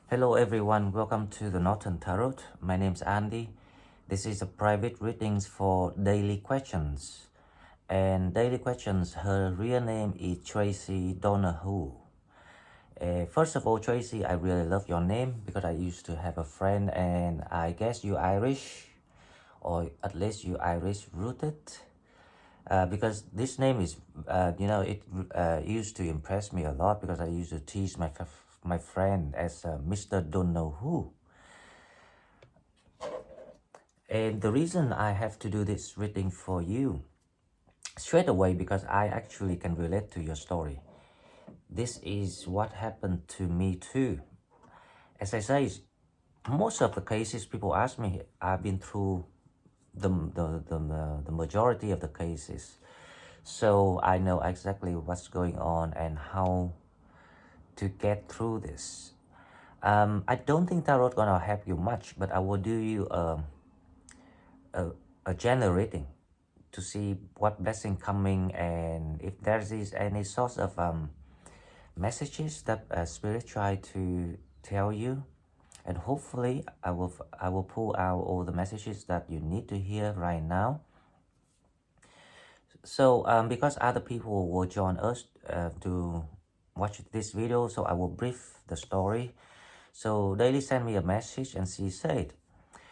Hello everyone, welcome to the Northern Tarot. My name's Andy. This is a private readings for daily questions. And daily questions, her real name is Tracy Donahue. First of all, Tracy, I really love your name because I used to have a friend and I guess you Irish, or at least you Irish rooted. Because this name is, it used to impress me a lot because I used to tease my friend as Mr. Don't Know Who. And the reason I have to do this reading for you straight away because I actually can relate to your story. This is what happened to me too. As I say, most of the cases people ask me, I've been through the majority of the cases. So I know exactly what's going on and how to get through this. I don't think tarot gonna help you much, but I will do you a general reading to see what blessing coming and if there is any source of messages that spirit try to tell you, and hopefully I will pull out all the messages that you need to hear right now. So because other people will join us to watch this video, so I will brief the story. So Daily sent me a message and she said,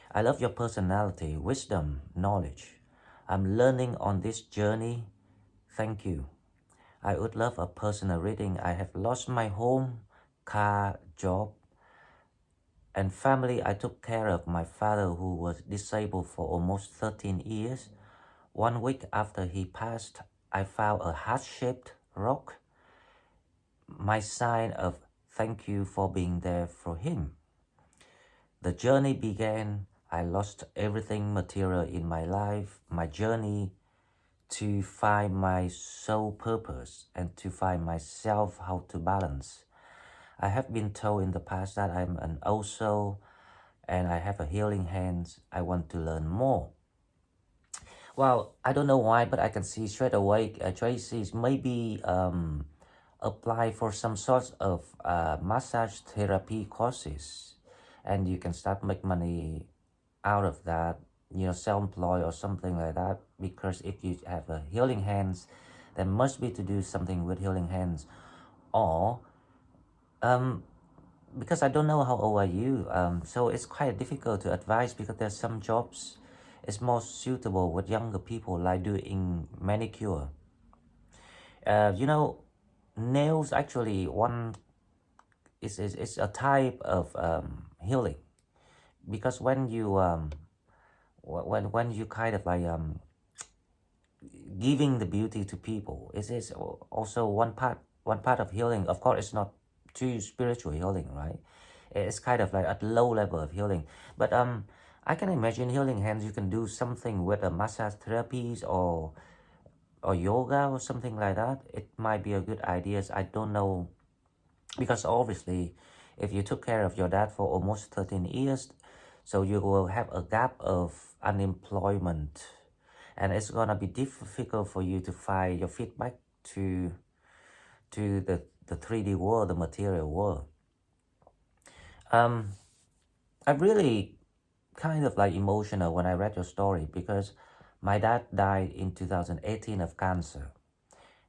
I love your personality, wisdom, knowledge. I'm learning on this journey. Thank you. I would love a personal reading. I have lost my home, car, job, and family. I took care of my father who was disabled for almost 13 years. 1 week after he passed, I found a heart-shaped rock, my sign of thank you for being there for him. The journey began. I lost everything material in my life. My journey to find my soul purpose and to find myself, how to balance. I have been told in the past that I'm an old soul and I have a healing hands. I want to learn more. Well, I don't know why, but I can see straight away Tracy's maybe apply for some sort of massage therapy courses, and you can start make money out of that, self-employed or something like that. Because if you have a healing hands, there must be to do something with healing hands. Or because I don't know how old are you, so it's quite difficult to advise because there's some jobs is more suitable with younger people, like doing manicure. Nails actually one is a type of healing, because when you when you kind of like giving the beauty to people, it is also one part of healing. Of course, it's not too spiritual healing, right? It's kind of like at low level of healing. But I can imagine healing hands. You can do something with a massage therapies or yoga or something like that. It might be a good idea. I don't know, because obviously, if you took care of your dad for almost 13 years, so you will have a gap of unemployment, and it's gonna be difficult for you to find your feet back to the 3D world, the material world. I really kind of like emotional when I read your story, because my dad died in 2018 of cancer,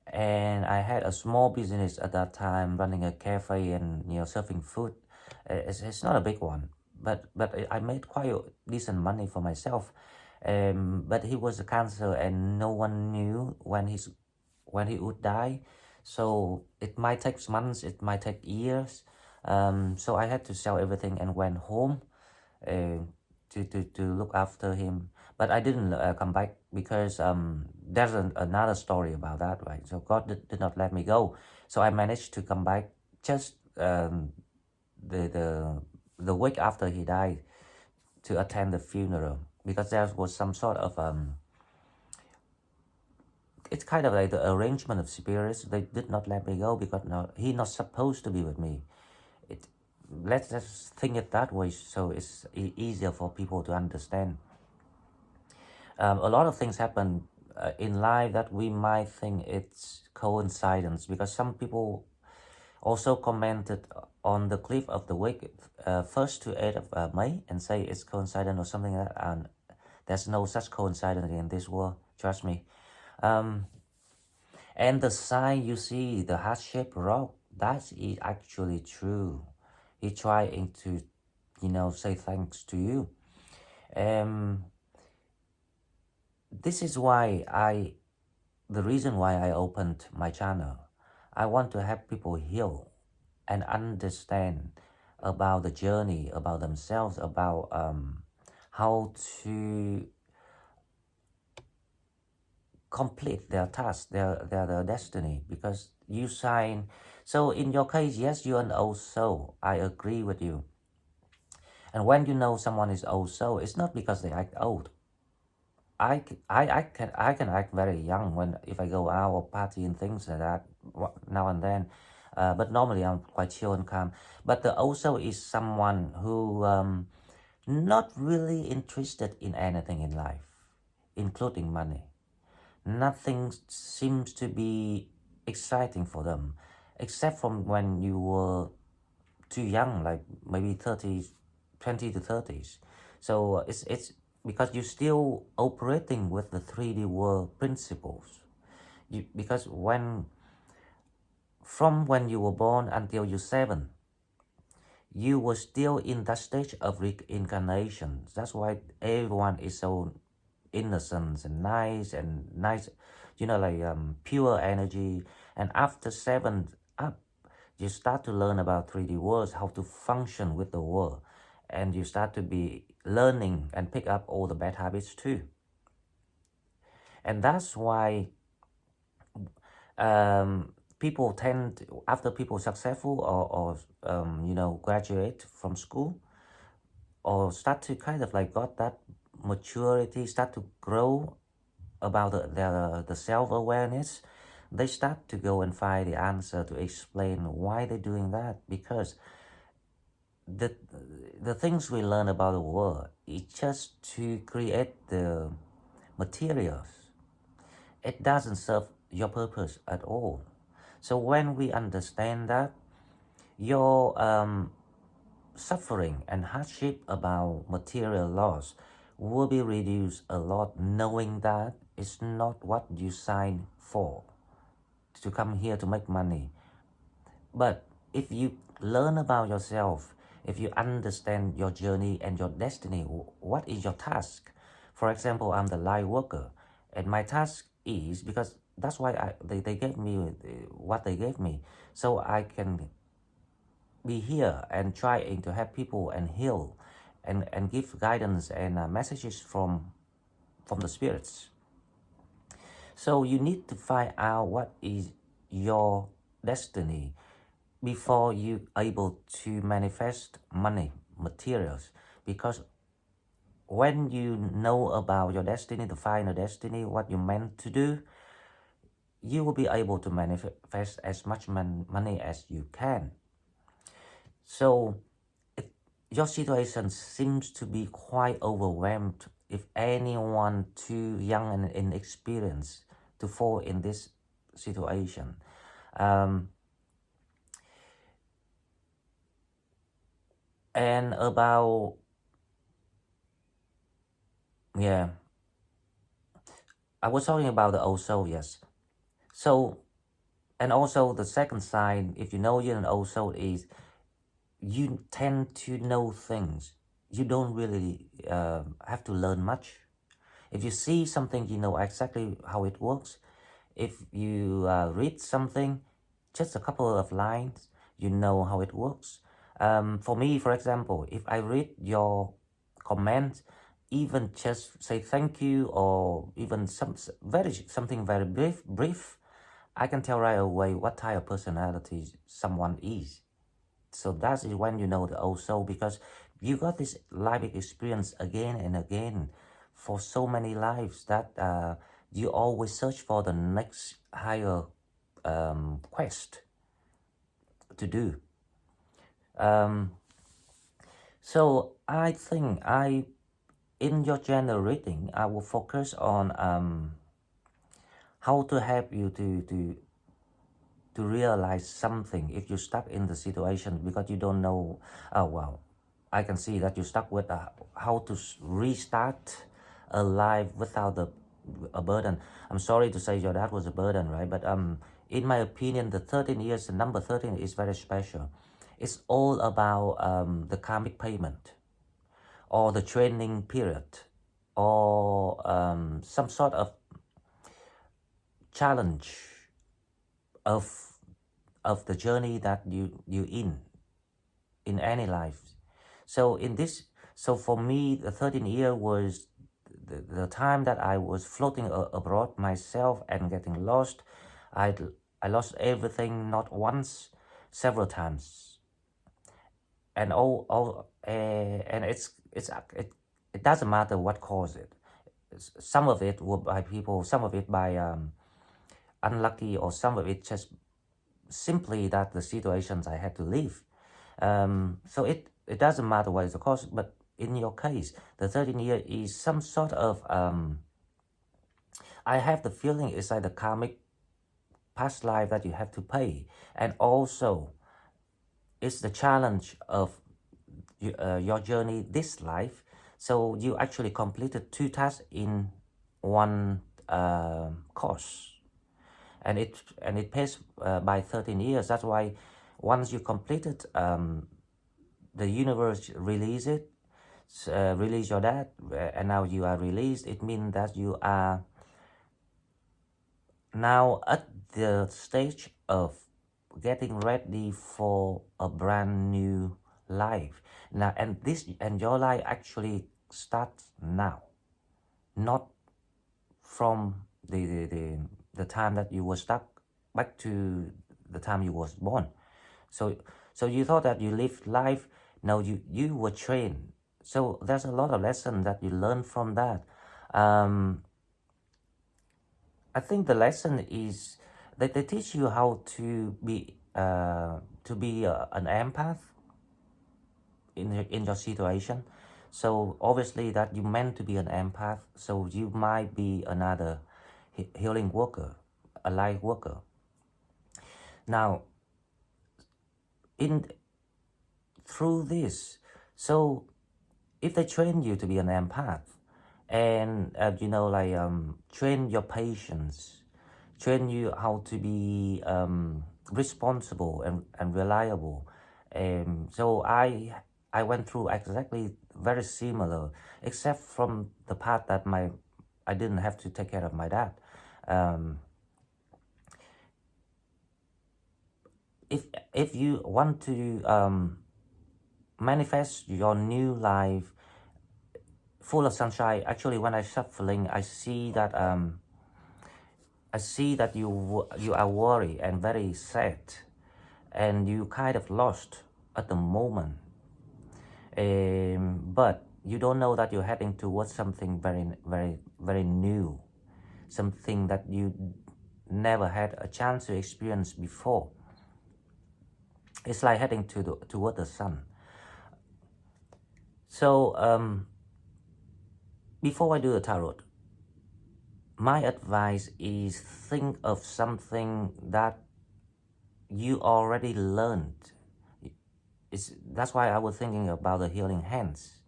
and I had a small business at that time, running a cafe and serving food. It's not a big one, but I made quite decent money for myself. But he was a cancer, and no one knew when he would die. So it might take months, it might take years. So I had to sell everything and went home uh, to look after him. But I didn't come back because there's another story about that, right? So God did not let me go. So I managed to come back just the the the week after he died to attend the funeral, because there was some sort of it's kind of like the arrangement of spirits. They did not let me go because he not supposed to be with me. It let's just think it that way, so it's easier for people to understand. A lot of things happen in life that we might think it's coincidence, because some people Also commented on the clip of the week, 1st to 8th of May, and say it's coincidence or something like that. And there's no such coincidence in this world, trust me. Um, and the sign you see, the heart-shaped rock, that is actually true. He trying to, say thanks to you. This is why the reason why I opened my channel. I want to help people heal and understand about the journey, about themselves, about how to complete their task, their destiny, because you sign. So in your case, yes, you're an old soul. I agree with you. And when you know someone is old soul, it's not because they act old. I can act very young when if I go out or party and things like that now and then, but normally I'm quite chill and calm. But the also is someone who not really interested in anything in life, including money. Nothing seems to be exciting for them, except from when you were too young, like maybe 30s, 20 to 30s. So it's because you're still operating with the 3D world principles. Because from when you were born until you're 7, you were still in that stage of reincarnation. That's why everyone is so innocent and nice, like pure energy. And after 7 up, you start to learn about 3D worlds, how to function with the world, and you start to be learning and pick up all the bad habits too. And that's why people tend, after people successful or graduate from school, or start to kind of like got that maturity, start to grow about the self-awareness, they start to go and find the answer to explain why they're doing that. Because the things we learn about the world is just to create the materials. It doesn't serve your purpose at all. So when we understand that, your suffering and hardship about material loss will be reduced a lot, knowing that it's not what you signed for, to come here to make money. But if you learn about yourself, if you understand your journey and your destiny, what is your task? For example, I'm the light worker, and my task is, because that's why they gave me what they gave me, so I can be here and trying to help people and heal and give guidance and messages from the spirits. So you need to find out what is your destiny before you able to manifest money, materials. Because when you know about your destiny, to find a destiny, what you're meant to do, you will be able to manifest as much money as you can. So your situation seems to be quite overwhelmed. If anyone too young and inexperienced to fall in this situation, and about, yeah, I was talking about the old soul, yes. So, and also the second sign, if you know you're an old soul, is you tend to know things. You don't really have to learn much. If you see something, you know exactly how it works. If you read something, just a couple of lines, you know how it works. For me, for example, if I read your comment, even just say thank you, or even something very brief, I can tell right away what type of personality someone is. So that is when you know the old soul, because you got this life experience again and again for so many lives that you always search for the next higher quest to do. So I think in your general reading, I will focus on how to help you to to realize something if you're stuck in the situation because you don't know. Oh wow, I can see that you're stuck with how to restart a life without a burden. I'm sorry to say your dad was a burden, right? But in my opinion, the 13 years, the number 13 is very special. It's all about the karmic payment or the training period or some sort of challenge of the journey that you in any life. So in this, so for me, the 13 year was the time that I was floating abroad myself and getting lost. I lost everything, not once, several times, and and it doesn't matter what caused it. Some of it were by people, some of it by unlucky, or some of it just simply that the situations I had to live. So it doesn't matter what is the cause, but in your case, the 13 year is some sort of, I have the feeling it's like the karmic past life that you have to pay. And also, it's the challenge of your journey this life. So you actually completed 2 tasks in one course. And it pays by 13 years. That's why once you completed, the universe release it, release your dad, and now you are released. It means that you are now at the stage of getting ready for a brand new life. Now, and your life actually starts now, not from the time that you were stuck back to the time you was born. So you thought that you lived life. No, you were trained. So there's a lot of lessons that you learn from that. I think the lesson is that they teach you how to be an empath in your situation. So obviously that you meant to be an empath. So you might be another healing worker, a light worker. Now, through this, so if they train you to be an empath, and train your patience, train you how to be responsible and reliable. So I went through exactly very similar, except from the part that I didn't have to take care of my dad. If you want to manifest your new life full of sunshine, actually when I shuffling, I see that you are worried and very sad, and you kind of lost at the moment. But you don't know that you're heading towards something very, very, very new, something that you never had a chance to experience before. It's like heading toward the sun. So before I do the tarot, my advice is think of something that you already learned. That's why I was thinking about the healing hands.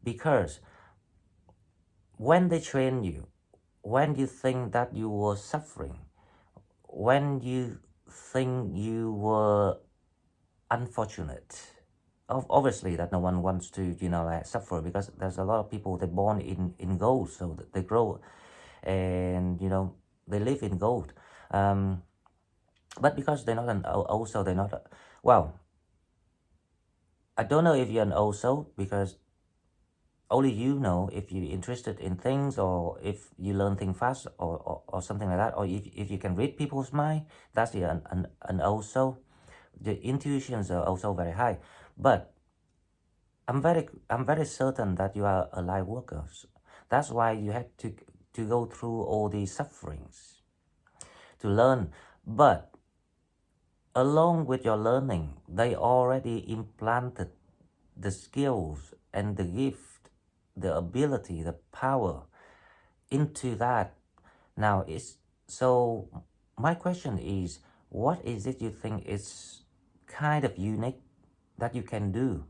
Because when they train you, when you think that you were suffering, when you think you were unfortunate, obviously that no one wants to suffer, because there's a lot of people that born in gold, so that they grow and they live in gold, but because they're not an also they're not well, I don't know if you're an also, because only you know if you're interested in things, or if you learn things fast, or something like that, or if you can read people's mind. That's an also. The intuitions are also very high. But I'm very certain that you are a light worker. That's why you had to go through all these sufferings to learn. But along with your learning, they already implanted the skills and the gift, the ability, the power into that. Now, so my question is, What is it you think is kind of unique that you can do?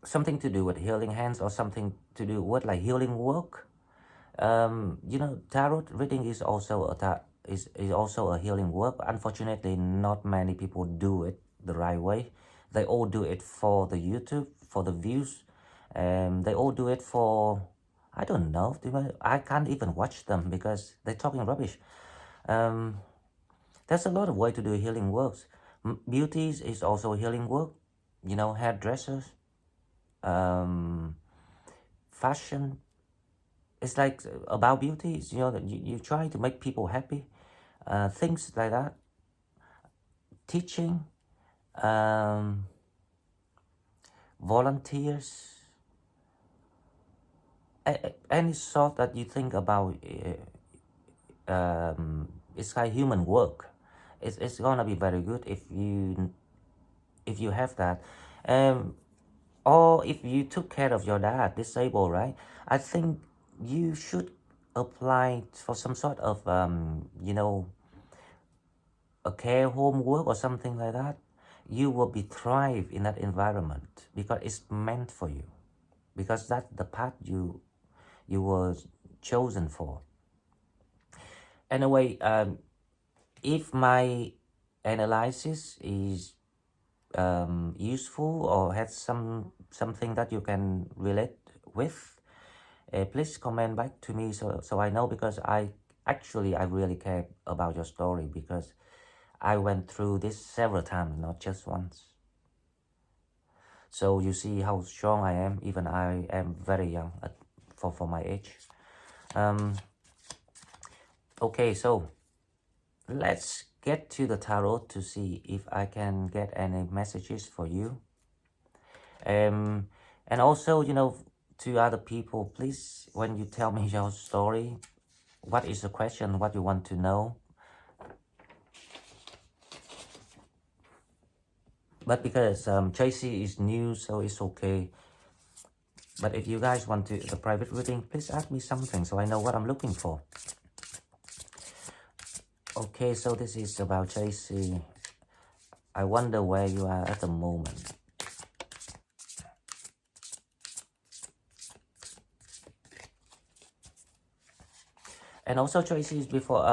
Something to do with healing hands or something to do with like healing work. You know, tarot reading is also is also a healing work. Unfortunately, not many people do it the right way. They all do it for the YouTube, for the views. They all do it for, I don't know. I can't even watch them because they're talking rubbish. There's a lot of way to do healing works. Beauties is also healing work. You know, hairdressers, fashion. It's like about beauty. You know, that you try to make people happy. Things like that. Teaching, volunteers, any sort that you think about. It's like human work. It's gonna be very good if you have that. Or if you took care of your dad disabled, right? I think you should apply for some sort of you know, a care home work or something like that. You will be thrive in that environment because it's meant for you, because that's the path you were chosen for. Anyway, if my analysis is useful or has something that you can relate with, please comment back to me so I know, because I really care about your story, because I went through this several times, not just once. So you see how strong I am. Even I am very young for my age. Okay, so let's get to the tarot to see if I can get any messages for you. And also, you know, to other people, please, when you tell me your story, what is the question, what you want to know. But because Tracy is new, so it's okay. But if you guys want to the private reading, please ask me something so I know what I'm looking for. Okay, so this is about Tracy. I wonder where you are at the moment. And also, Tracy, before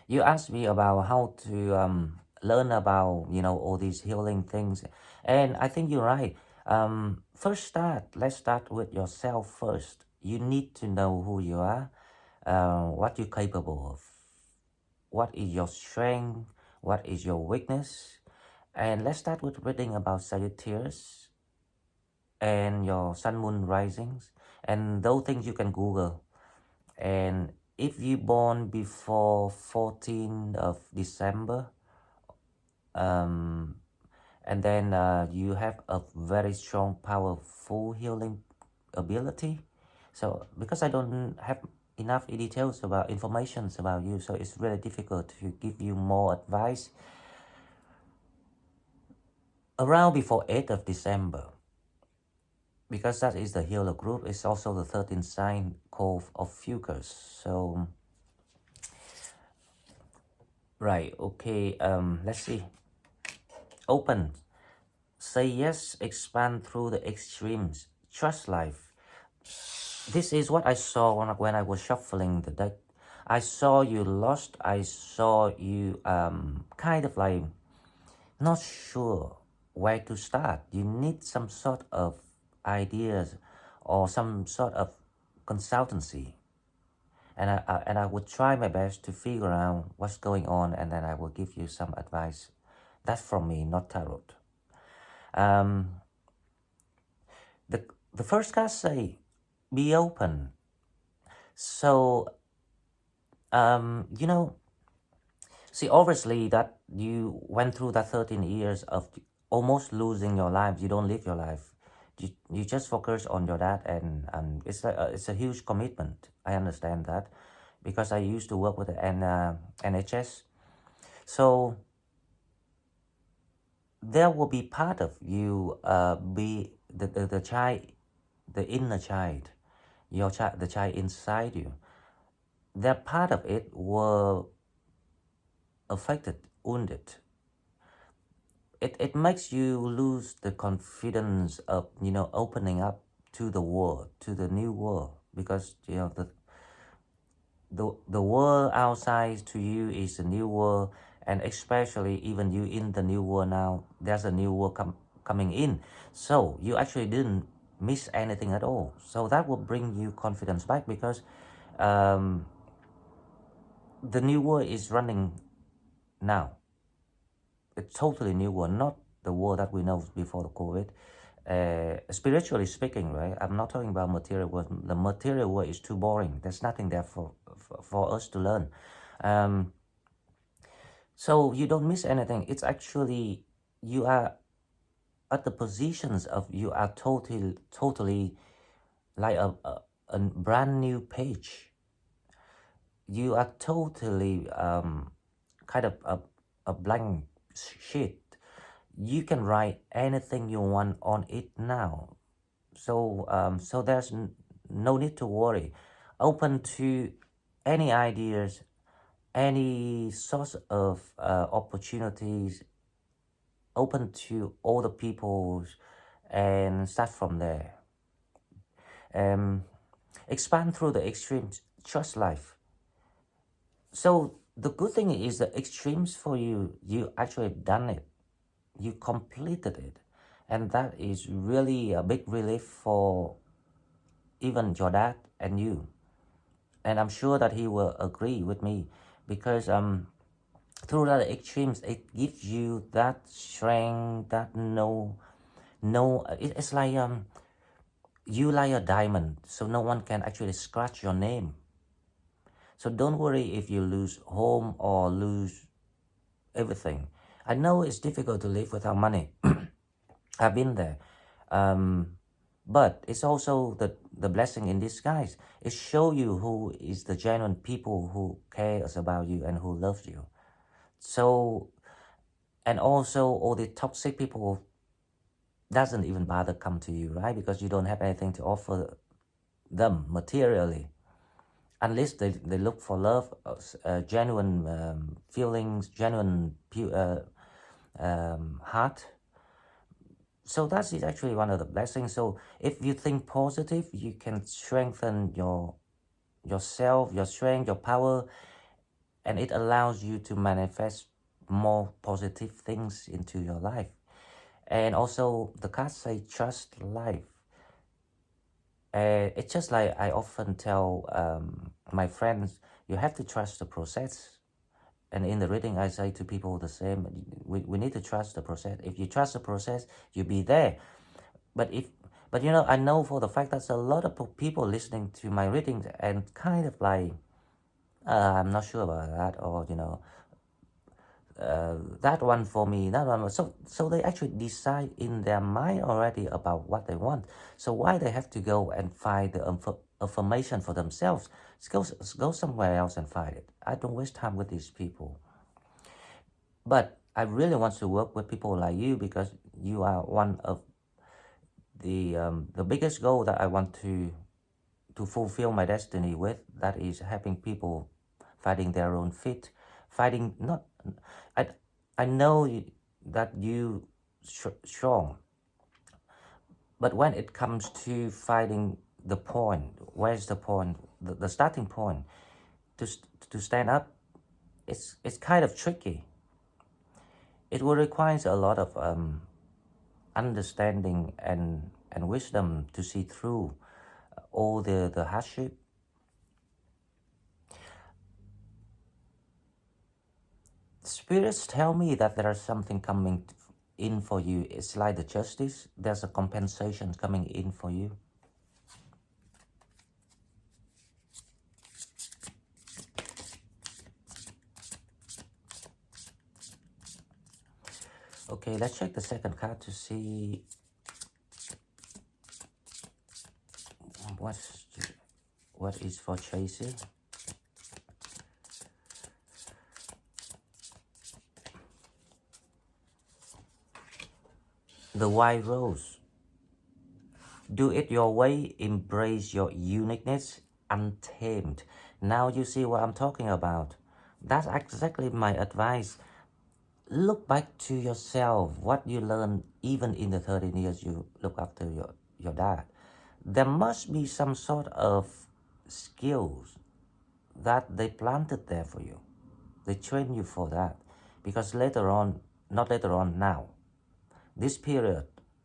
you asked me about how to learn about, you know, all these healing things, and I think you're right. Let's start with yourself first. You need to know who you are, what you're capable of, what is your strength, what is your weakness. And let's start with reading about Sagittarius and your sun, moon, risings, and those things you can Google. And if you born before 14th of December, and then you have a very strong, powerful healing ability. So because I don't have enough details about information about you, so it's really difficult to give you more advice. Around before 8th of December, because that is the healer group, it's also the 13th sign called of Fucus. So right, okay, let's see. Open, say yes, expand through the extremes, trust life. This is what I saw when I was shuffling the deck. I saw you lost. I saw you kind of like not sure where to start. You need some sort of ideas or some sort of consultancy. And I would try my best to figure out what's going on, and then I will give you some advice. That's from me, not tarot. The first card say, be open. So, you know, see, obviously that you went through that 13 years of almost losing your life. You don't live your life. You just focus on your dad, and it's a huge commitment. I understand that because I used to work with the NHS. So there will be part of you be the child, the inner child, your child, the child inside you that part of it were affected, wounded. It makes you lose the confidence of, opening up to the world, to the new world, because, the world outside to you is a new world, and especially even you in the new world now, there's a new world coming in. So you actually didn't miss anything at all. So that will bring you confidence back, because um, the new world is running now. It's totally new world, not the world that we know before the COVID. Spiritually speaking, right? I'm not talking about material world. The material world is too boring. There's nothing there for us to learn. Um, so you don't miss anything. It's actually, you are at the positions of, you are totally like a brand new page. You are totally kind of a blank sheet. You can write anything you want on it now. So there's no need to worry. Open to any ideas, any source of opportunities. Open to all the peoples, and start from there. Expand through the extremes. Trust life. So the good thing is the extremes for you. You actually done it. You completed it, and that is really a big relief for even your dad and you. And I'm sure that he will agree with me, because through the extremes, it gives you that strength, that it's like you like a diamond, so no one can actually scratch your name. So don't worry if you lose home or lose everything. I know it's difficult to live without money. I've been there. But it's also the blessing in disguise. It shows you who is the genuine people who cares about you and who loves you. So, and also all the toxic people doesn't even bother come to you, right? Because you don't have anything to offer them materially. Unless they look for love, genuine feelings, genuine heart. So that is actually one of the blessings. So if you think positive, you can strengthen yourself, your strength, your power, and it allows you to manifest more positive things into your life. And also the cards say trust life. It's just like I often tell my friends, you have to trust the process. And in the reading, I say to people the same. We need to trust the process. If you trust the process, you'll be there. But I know for the fact that a lot of people listening to my readings and kind of like, I'm not sure about that, or that one for me, that one. So they actually decide in their mind already about what they want. So why they have to go and find the affirmation for themselves? Go somewhere else and find it. I don't waste time with these people. But I really want to work with people like you, because you are one of the biggest goal that I want to fulfill my destiny with. That is helping people finding their own fit, finding not. I know that you strong, but when it comes to finding the point, where's the point, the starting point to stand up, it's kind of tricky. It will require a lot of understanding and wisdom to see through all the hardship. Spirits tell me that there is something coming in for you. It's like the justice. There's a compensation coming in for you. Okay, let's check the second card to see what is for Tracy. The White Rose. Do it your way, embrace your uniqueness, untamed. Now you see what I'm talking about. That's exactly my advice. Look back to yourself, what you learned even in the 13 years you look after your dad. There must be some sort of skills that they planted there for you. They train you for that. Because later on, not later on, now, this period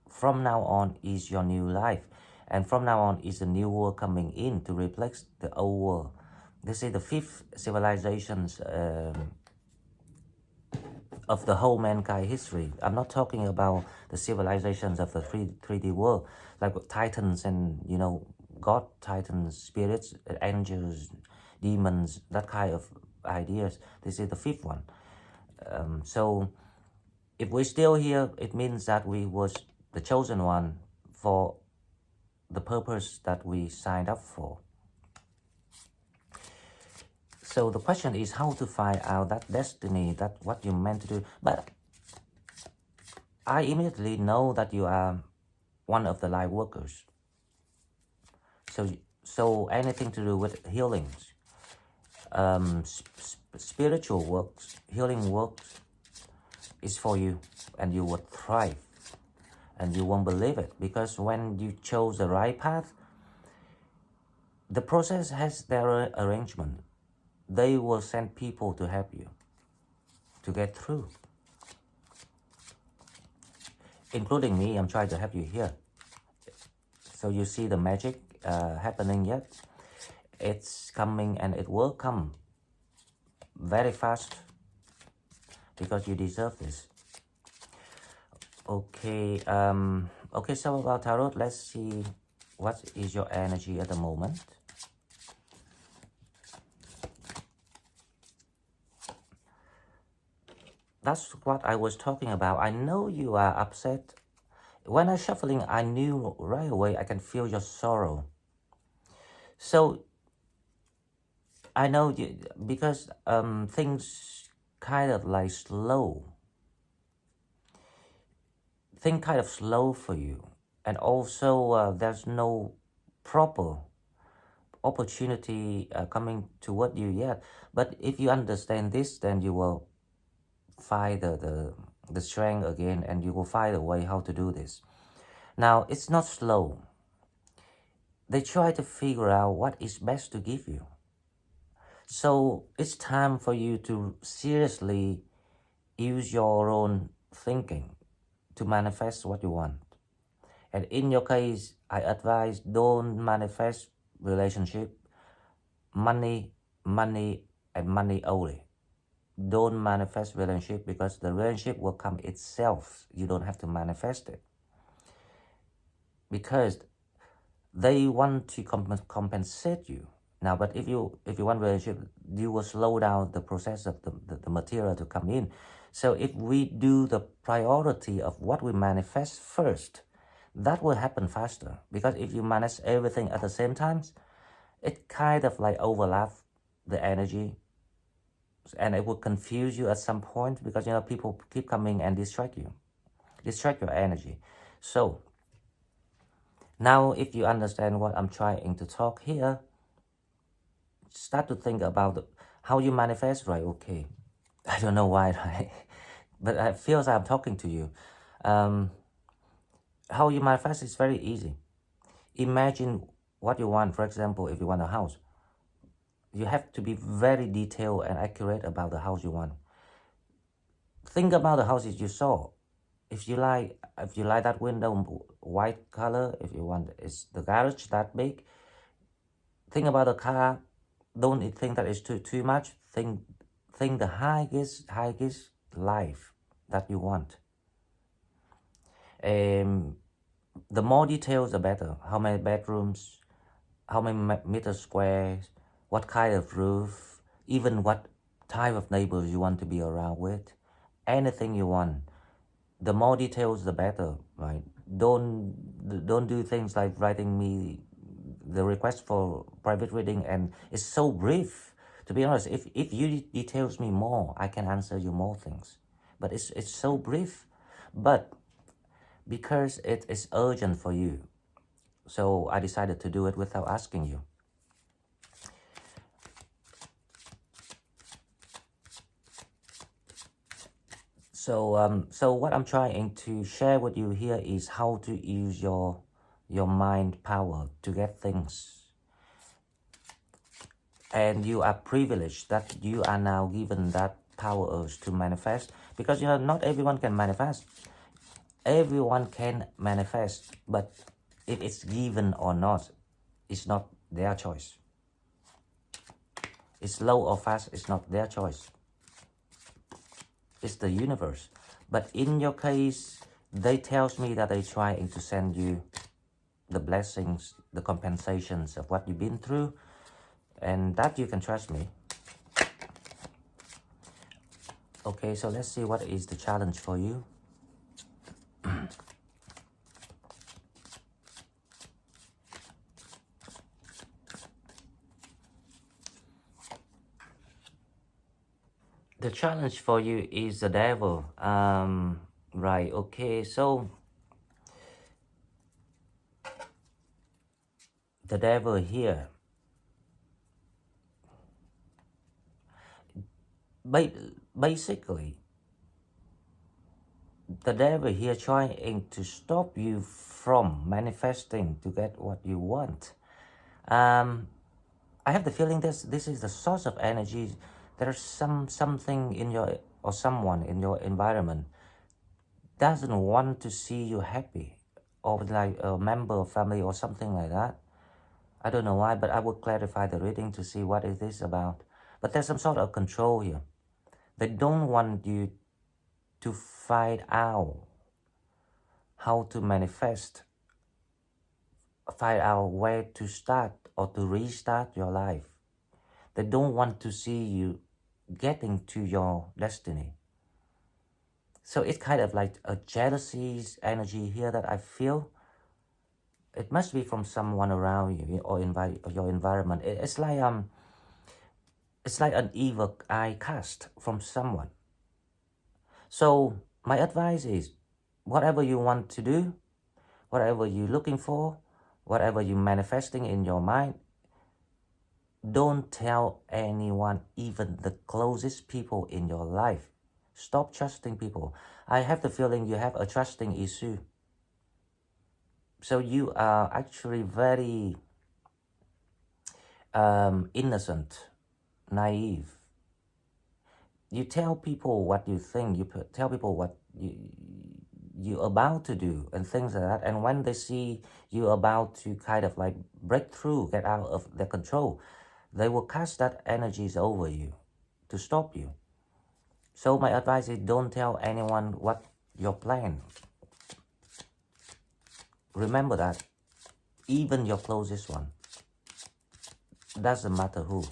from now on is your new life. And from now on is a new world coming in to replace the old world. They say the fifth civilizations of the whole mankind history. I'm not talking about the civilizations of the 3D world, like titans and, god titans, spirits, angels, demons, that kind of ideas. This is the fifth one. So if we're still here, it means that we was the chosen one for the purpose that we signed up for. So the question is how to find out that destiny, that what you're meant to do. But I immediately know that you are one of the light workers. So anything to do with healings, spiritual works, healing works is for you, and you will thrive. And you won't believe it, because when you chose the right path, the process has their arrangement. They will send people to help you to get through. Including me, I'm trying to help you here. So you see the magic happening yet? It's coming, and it will come very fast because you deserve this. Okay, okay, so about tarot, let's see what is your energy at the moment. That's what I was talking about. I know you are upset. When I'm shuffling, I knew right away, I can feel your sorrow. So I know you, because things kind of like slow. Things kind of slow for you. And also there's no proper opportunity coming toward you yet. But if you understand this, then you will find the strength again, and you will find a way how to do this. Now, it's not slow. They try to figure out what is best to give you. So it's time for you to seriously use your own thinking to manifest what you want. And in your case, I advise don't manifest relationship, money, and money only. Don't manifest relationship, because the relationship will come itself. You don't have to manifest it. Because they want to compensate you. Now, but if you want relationship, you will slow down the process of the material to come in. So if we do the priority of what we manifest first, that will happen faster. Because if you manage everything at the same time, it kind of like overlap the energy, and it will confuse you at some point, because people keep coming and distract your energy. So now if you understand what I'm trying to talk here, start to think about how you manifest, right? Okay, I don't know why, right? But I feel like I'm talking to you. How you manifest is very easy. Imagine what you want. For example, if you want a house, you have to be very detailed and accurate about the house you want. Think about the houses you saw. If you like that window white color, if you want is the garage that big. Think about the car. Don't think that it's too much. Think the highest life that you want. The more details, the better. How many bedrooms? How many meters squares? What kind of roof? Even what type of neighbors you want to be around with? Anything you want. The more details, the better, right? Don't do things like writing me the request for private reading, and it's so brief. To be honest, if you details me more, I can answer you more things. But it's so brief. But because it is urgent for you, so I decided to do it without asking you. So what I'm trying to share with you here is how to use your mind power to get things. And you are privileged that you are now given that power to manifest, because not everyone can manifest. Everyone can manifest, but if it's given or not, it's not their choice. It's slow or fast, it's not their choice. It's the universe. But in your case, they tells me that they're trying to send you the blessings, the compensations of what you've been through, and that you can trust me. Okay, so let's see what is the challenge for you. The challenge for you is the devil. Right, okay, so the devil here. Basically, the devil here trying to stop you from manifesting to get what you want. I have the feeling this is the source of energy. There's something in your, or someone in your environment doesn't want to see you happy, or like a member of family or something like that. I don't know why, but I will clarify the reading to see what is this about. But there's some sort of control here. They don't want you to find out how to manifest, find out where to start or to restart your life. They don't want to see you getting to your destiny. So it's kind of like a jealousy energy here that I feel. It must be from someone around you or your environment. It's like an evil eye cast from someone. So my advice is, whatever you want to do, whatever you're looking for, whatever you're manifesting in your mind, don't tell anyone, even the closest people in your life. Stop trusting people. I have the feeling you have a trusting issue. So you are actually very innocent, naive. You tell people what you think, you tell people what you're about to do and things like that. And when they see you about to kind of like break through, get out of their control, they will cast that energies over you to stop you. So my advice is, don't tell anyone what your plan. Remember that. Even your closest one. Doesn't matter who.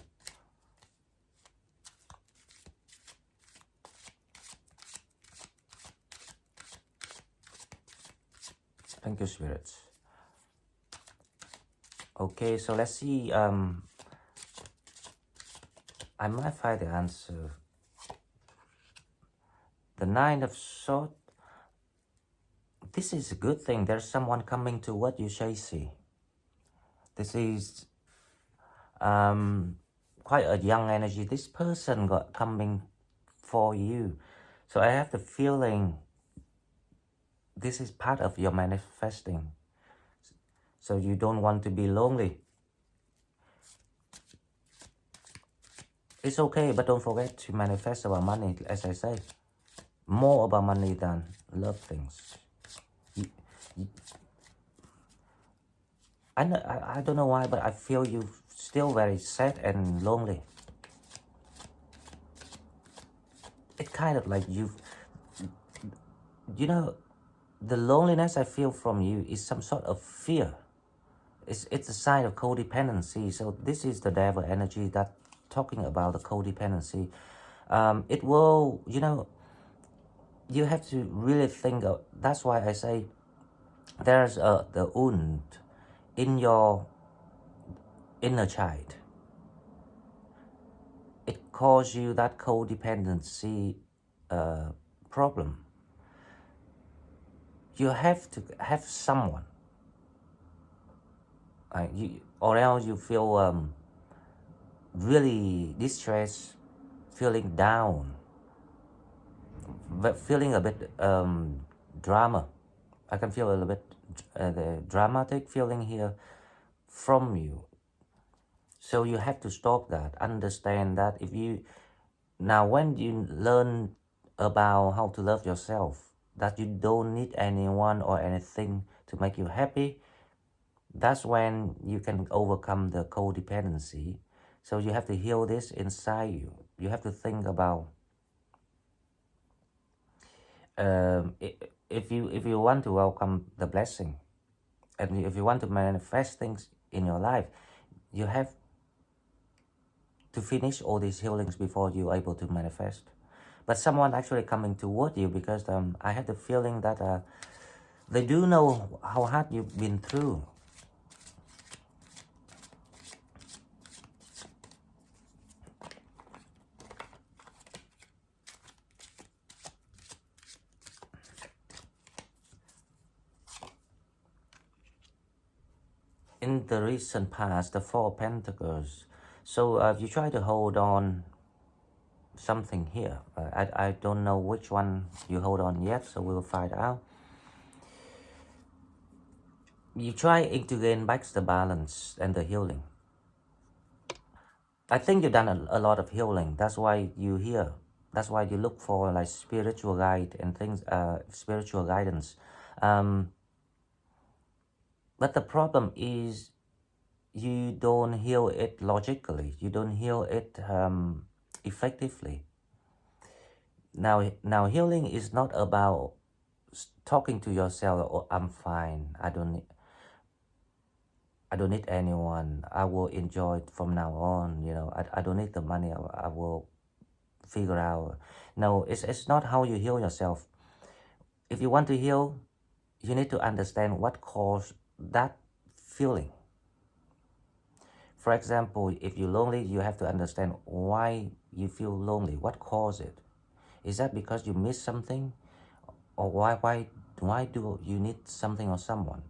Thank you, spirits. Okay, so let's see. I might find the answer. The Nine of Swords. This is a good thing. There's someone coming to what you chasing. This is quite a young energy. This person got coming for you. So I have the feeling this is part of your manifesting. So you don't want to be lonely. It's okay, but don't forget to manifest about money, as I say. More about money than love things. I don't know why, but I feel you still very sad and lonely. It's kind of like you know, the loneliness I feel from you is some sort of fear. It's a sign of codependency. So this is the devil energy that talking about the codependency. It will, you have to really think of, that's why I say there's the wound in your inner child. It causes you that codependency problem. You have to have someone, or else you feel really distressed, feeling down. feeling a bit drama. I can feel a little bit the dramatic feeling here from you. So you have to stop that. Understand that if you now when you learn about how to love yourself, that you don't need anyone or anything to make you happy, that's when you can overcome the codependency. So you have to heal this inside you. You have to think about if you want to welcome the blessing, and if you want to manifest things in your life, you have to finish all these healings before you're able to manifest. But someone actually coming toward you, because I have the feeling that they do know how hard you've been through. In the recent past, the Fall of Pentacles. So you try to hold on something here. I don't know which one you hold on yet, so we'll find out. You try to gain back the balance and the healing. I think you've done a lot of healing. That's why you're here. That's why you look for like spiritual guide and things, spiritual guidance. But the problem is you don't heal it logically. You don't heal it effectively. Now healing is not about talking to yourself, oh, I'm fine, I don't need anyone, I will enjoy it from now on, you know, I don't need the money, I will figure out. No, it's not how you heal yourself. If you want to heal, you need to understand what caused that feeling. For example, if you're lonely, you have to understand why you feel lonely, what caused it. Is that because you miss something? Or why do you need something or someone?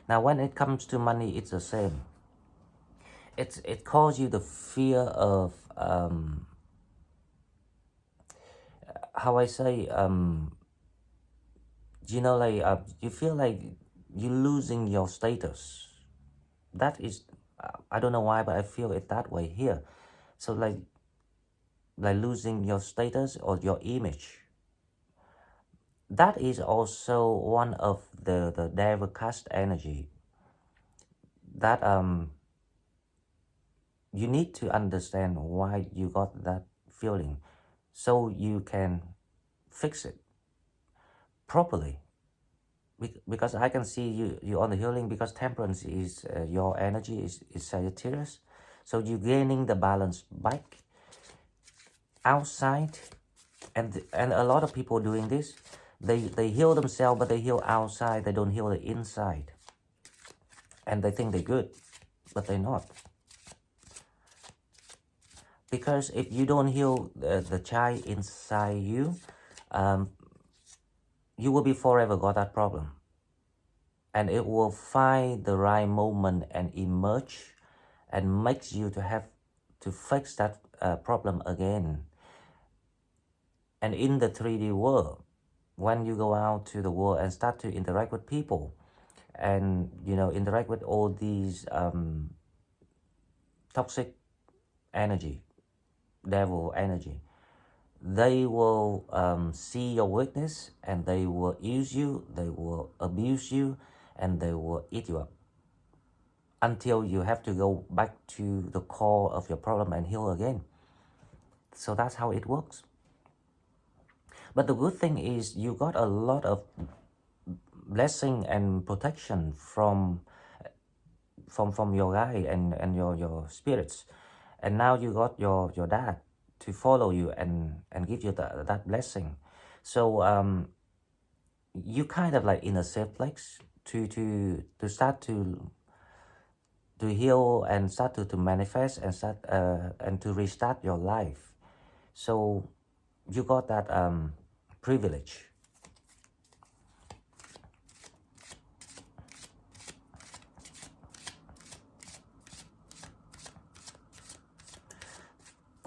Now, when it comes to money, it's the same. It causes you the fear of how I say, you know, like you feel like you're losing your status. That is, I don't know why, but I feel it that way here. So like losing your status or your image. That is also one of the devil cast energy that you need to understand why you got that feeling so you can fix it properly. Because I can see you on the healing, because temperance is your energy is Sagittarius. So you're gaining the balance back outside, and a lot of people doing this, they heal themselves, but they heal outside, they don't heal the inside. And they think they're good, but they're not. Because if you don't heal the child inside you, you will be forever got that problem. And it will find the right moment and emerge and makes you to have to fix that problem again. And in the 3D world, when you go out to the world and start to interact with people, and you know, interact with all these toxic energy, devil energy, they will see your weakness, and they will use you, they will abuse you, and they will eat you up until you have to go back to the core of your problem and heal again. So that's how it works. But the good thing is you got a lot of blessing and protection from your guide and your spirits. And now you got your dad to follow you and give you that blessing. So you kind of like in a safe place to start to heal and start to manifest and start and to restart your life. So you got that privilege.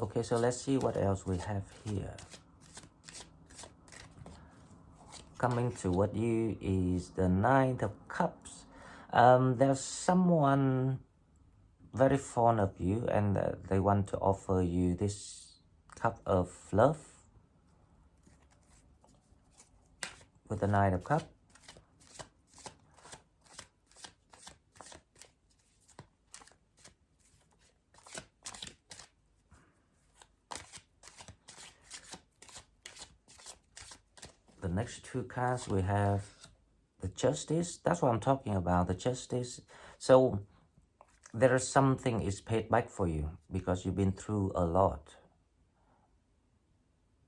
Okay, so let's see what else we have here. coming toward you is the Nine of Cups. There's someone very fond of you, and they want to offer you this cup of love with the Nine of Cups. The next two cards we have the Justice. That's what I'm talking about, the Justice. So there is something is paid back for you because you've been through a lot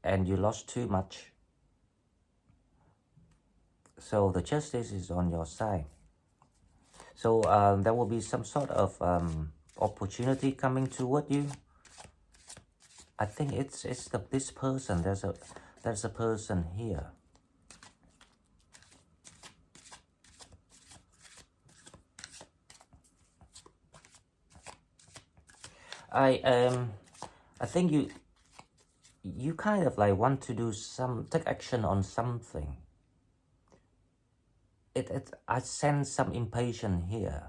and you lost too much. So the Justice is on your side. So there will be some sort of opportunity coming toward you. I think it's this person. There's a person here. I think you kind of like want to do take action on something. I sense some impatience here.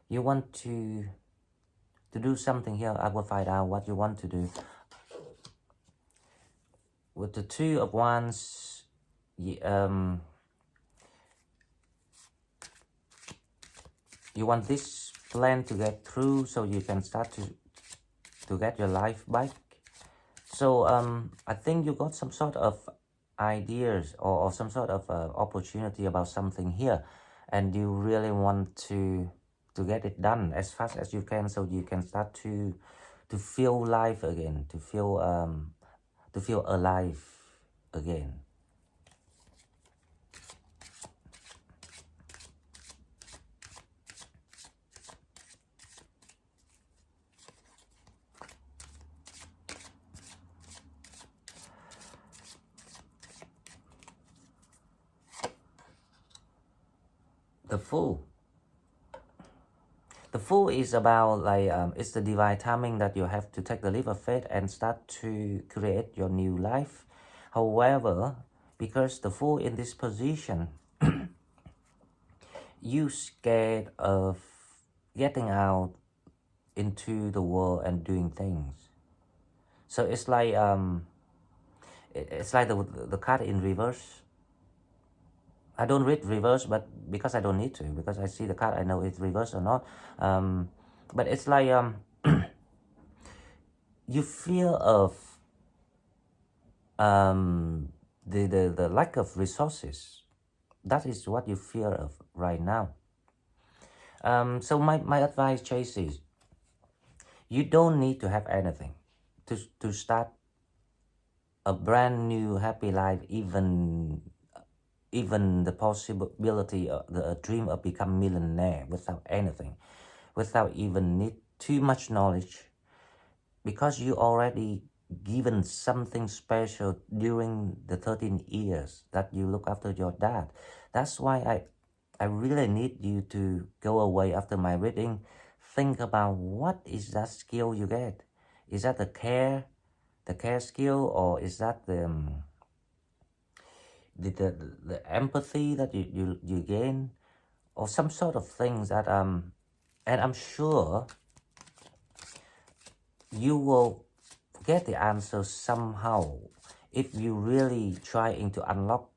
You want to do something here. I will find out what you want to do. With the Two of Wands, you want this plan to get through so you can start to get your life back. So I think you got some sort of ideas or some sort of opportunity about something here, and you really want to get it done as fast as you can so you can start to feel life again, to feel alive again. The Fool. The Fool is about like it's the divine timing that you have to take the leap of faith and start to create your new life. However, because the Fool in this position, you scared of getting out into the world and doing things. So it's like the card in reverse. I don't read reverse, but because I don't need to, because I see the card, I know it's reverse or not. But it's like you fear of the lack of resources. That is what you fear of right now. So my advice, Tracy, you don't need to have anything to start a brand new happy life, even the possibility, the dream of become millionaire without anything, without even need too much knowledge, because you already given something special during the 13 years that you look after your dad. That's why I really need you to go away after my reading. Think about what is that skill you get. Is that the care skill, or is that the empathy that you gain, or some sort of things that and I'm sure you will get the answer somehow if you really trying to unlock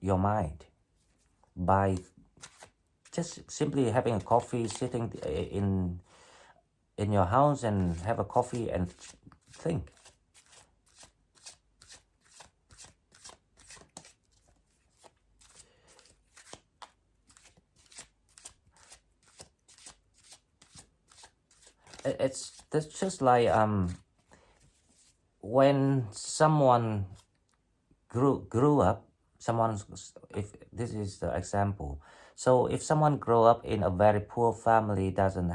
your mind by just simply having a coffee, sitting in your house and have a coffee and think. That's just like when someone grew up, if this is the example, so if someone grow up in a very poor family, doesn't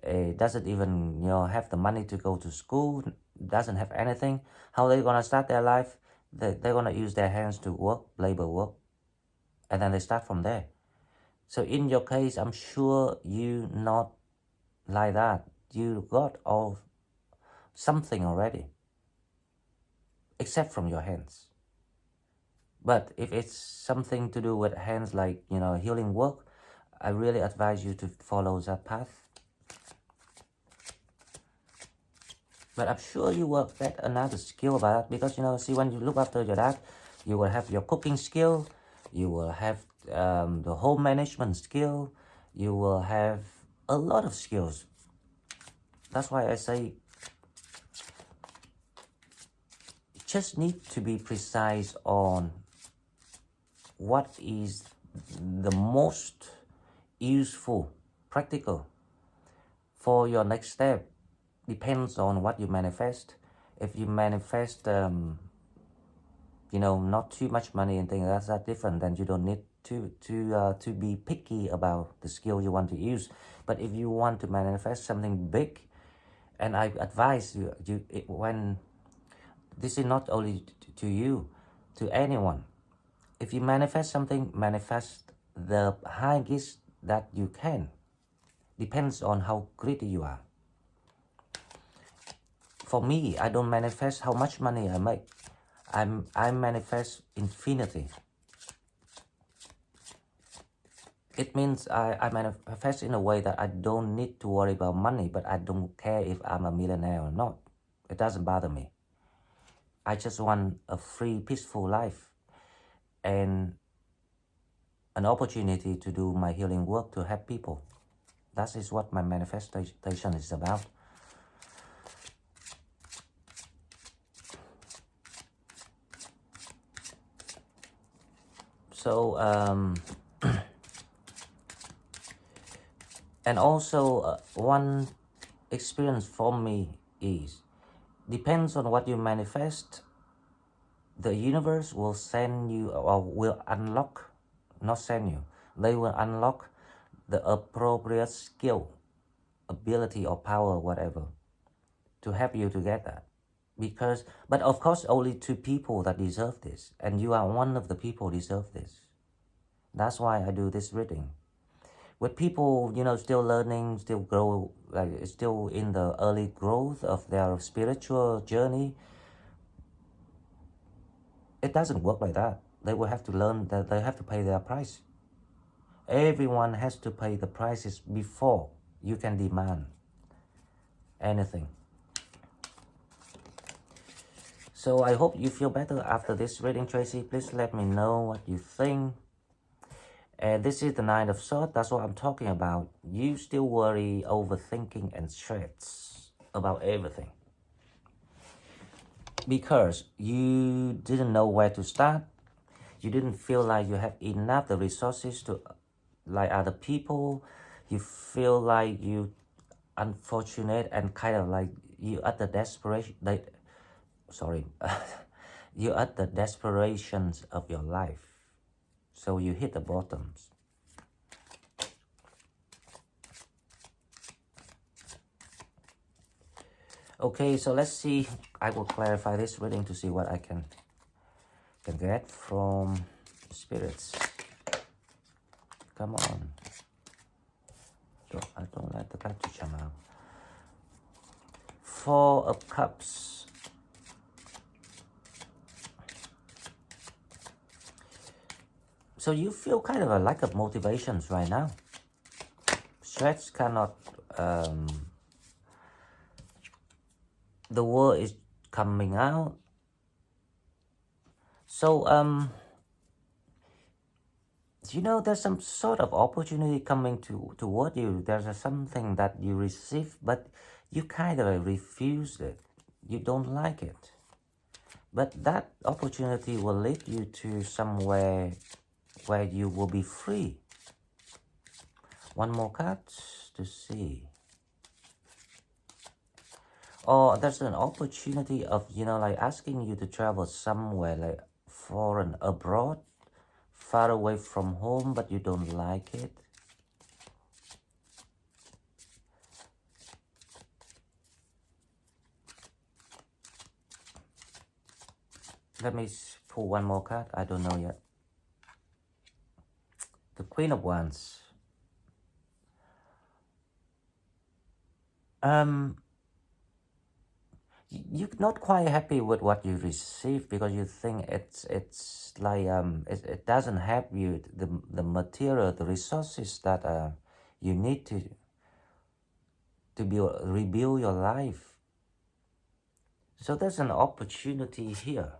even have the money to go to school, doesn't have anything, how they gonna start their life? They're gonna use their hands to work, labor work, and then they start from there. So in your case, I'm sure you not like that. You got all something already, except from your hands. But if it's something to do with hands, like, healing work, I really advise you to follow that path. But I'm sure you will get another skill about that, because, see, when you look after your dad, you will have your cooking skill, you will have the home management skill, you will have a lot of skills. That's why I say, just need to be precise on what is the most useful, practical for your next step. Depends on what you manifest. If you manifest, not too much money and things, that's different. Then you don't need to be picky about the skill you want to use. But if you want to manifest something big, and I advise you, when this is not only to you, to anyone. If you manifest something, manifest the highest that you can. Depends on how greedy you are. For me, I don't manifest how much money I make. I manifest infinity. It means I manifest in a way that I don't need to worry about money, but I don't care if I'm a millionaire or not. It doesn't bother me. I just want a free, peaceful life and an opportunity to do my healing work to help people. That is what my manifestation is about. So, and also one experience for me is, depends on what you manifest, the universe will send you, or will unlock, not send you, they will unlock the appropriate skill, ability or power, whatever, to help you to get that. But of course, only 2 people that deserve this, and you are one of the people who deserve this. That's why I do this reading. With people, still learning, still grow, like still in the early growth of their spiritual journey, it doesn't work like that. They will have to learn that they have to pay their price. Everyone has to pay the prices before you can demand anything. So I hope you feel better after this reading, Tracy. Please let me know what you think. And this is the Nine of Swords. That's what I'm talking about. You still worry, overthinking, and stress about everything, because you didn't know where to start. You didn't feel like you have enough the resources to, like other people. You feel like you unfortunate and kind of like you at the desperation. You at the desperations of your life. So you hit the bottoms. Okay, so let's see. I will clarify this reading to see what I can get from spirits. Come on. I don't like the card to come out. 4 of Cups. So you feel kind of a lack of motivations right now. Stress cannot, the word is coming out. So, there's some sort of opportunity coming toward you. There's something that you receive, but you kind of refuse it. You don't like it. But that opportunity will lead you to somewhere where you will be free. One more card to see. Or there's an opportunity of, like asking you to travel somewhere, like foreign, abroad, far away from home, but you don't like it. Let me pull one more card. I don't know yet. The Queen of Wands. you're not quite happy with what you receive because you think it's like it doesn't help you, the material, the resources that you need to rebuild your life. So there's an opportunity here.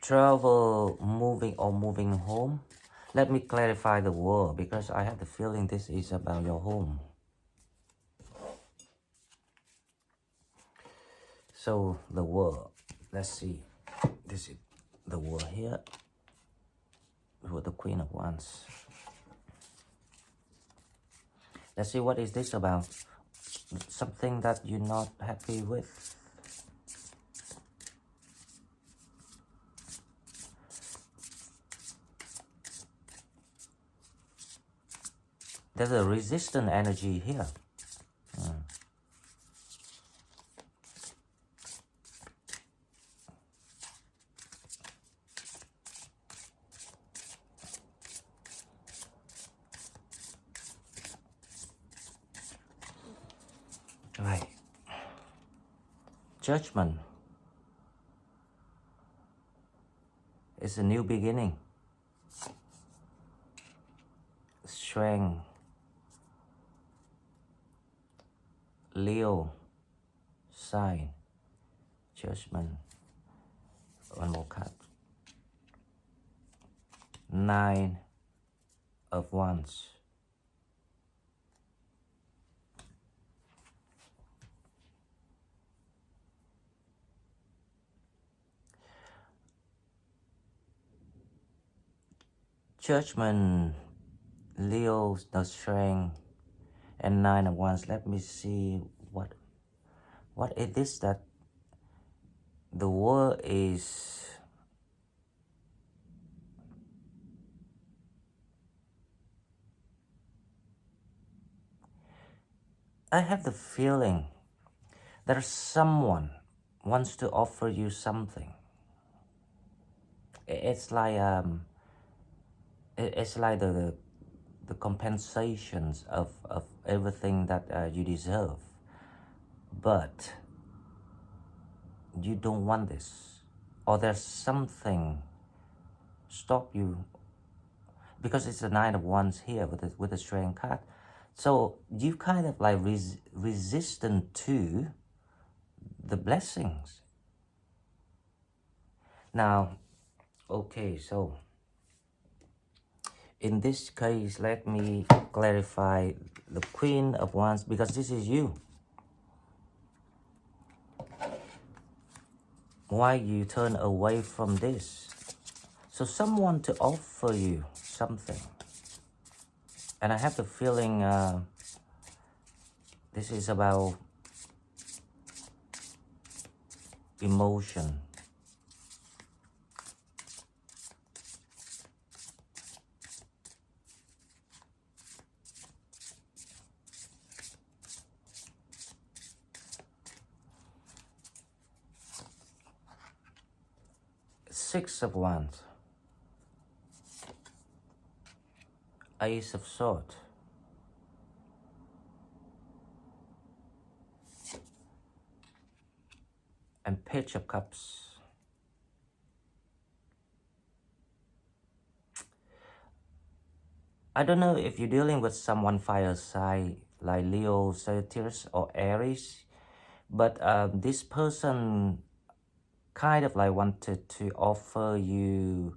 Travel, moving or moving home. Let me clarify the word because I have the feeling this is about your home. So the word, let's see. This is the word here with the Queen of Wands. Let's see what is this about. Something that you're not happy with. There's a resistant energy here. Right. Judgment. It's a new beginning. Strength. Leo. Sign. Judgment. One more card. 9 of Wands. Judgment, Leo, the strength, and 9 of Wands. Let me see what it is that the word is. I have the feeling there's someone wants to offer you something. It's like it's like the compensations of everything that you deserve, but you don't want this, or there's something stop you, because it's the 9 of Wands here with the Strength card. So you kind of like resistant to the blessings. Now, okay, so in this case, let me clarify the Queen of Wands, because this is you. Why you turn away from this? So someone to offer you something. And I have the feeling this is about emotion. Six of Wands. Ace of Swords. And Page of Cups. I don't know if you're dealing with someone fire sign like Leo, Sagittarius, or Aries, but this person kind of like wanted to offer you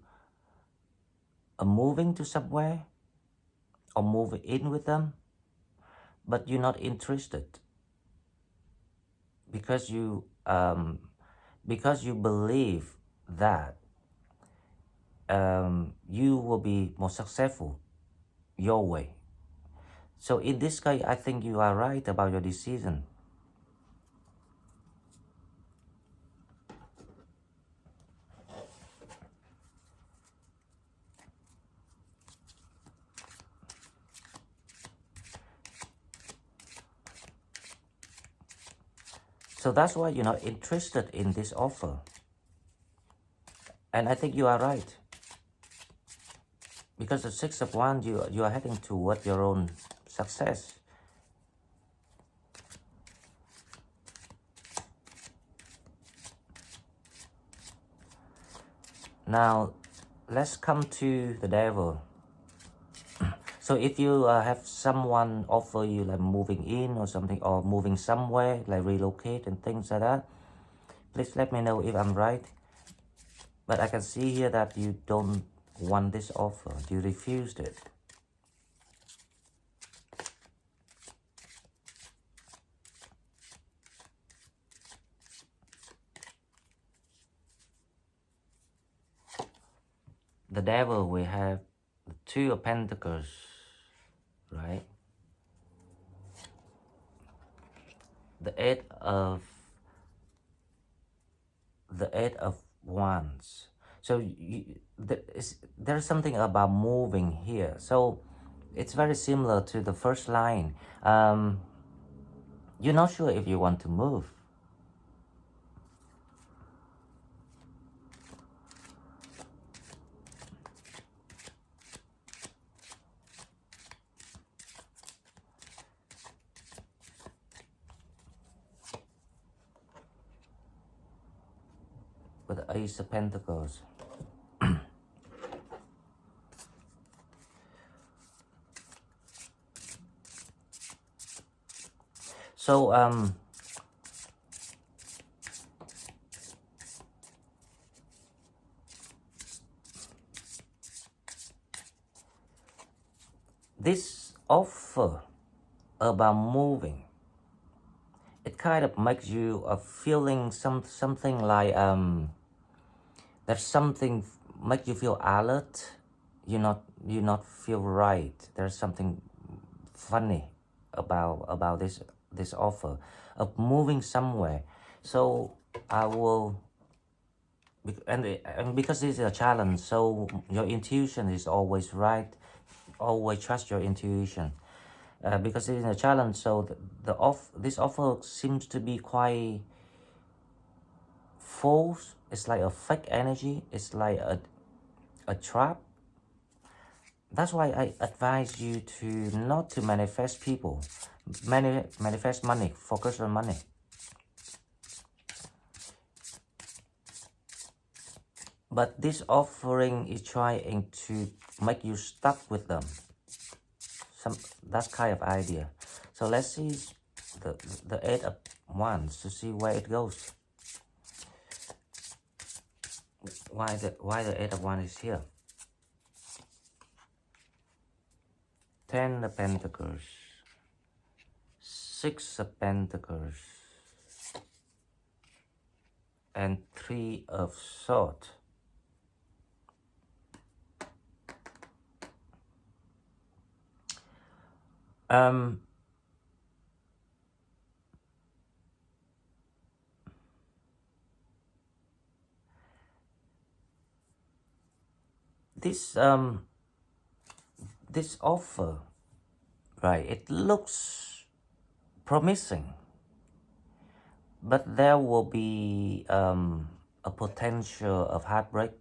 a moving to somewhere or move in with them, but you're not interested because you believe that you will be more successful your way. So in this case, I think you are right about your decision. So that's why you're not interested in this offer. And I think you are right. Because the Six of Wands, you are heading toward your own success. Now, let's come to the Devil. So if you have someone offer you like moving in or something, or moving somewhere, like relocate and things like that, please let me know if I'm right. But I can see here that you don't want this offer. You refused it. The Devil, we have the Two of Pentacles, right? The Eight of Wands. So there's something about moving here. So it's very similar to the first line. You're not sure if you want to move. With the Ace of Pentacles. So this offer about moving, it kind of makes you feeling something like there's something make you feel alert. You not feel right. There's something funny about this offer of moving somewhere. So I will, and because this is a challenge, so your intuition is always right. Always trust your intuition. Because it is a challenge, so this offer seems to be quite false. It's like a fake energy. It's like a trap. That's why I advise you to not to manifest people, manifest money, focus on money. But this offering is trying to make you stuck with them. That kind of idea. So let's see the Eight of Wands to see where it goes. Why the Eight of Wands is here? Ten of Pentacles, Six of Pentacles, and Three of Swords. This offer, right, it looks promising, but there will be a potential of heartbreak.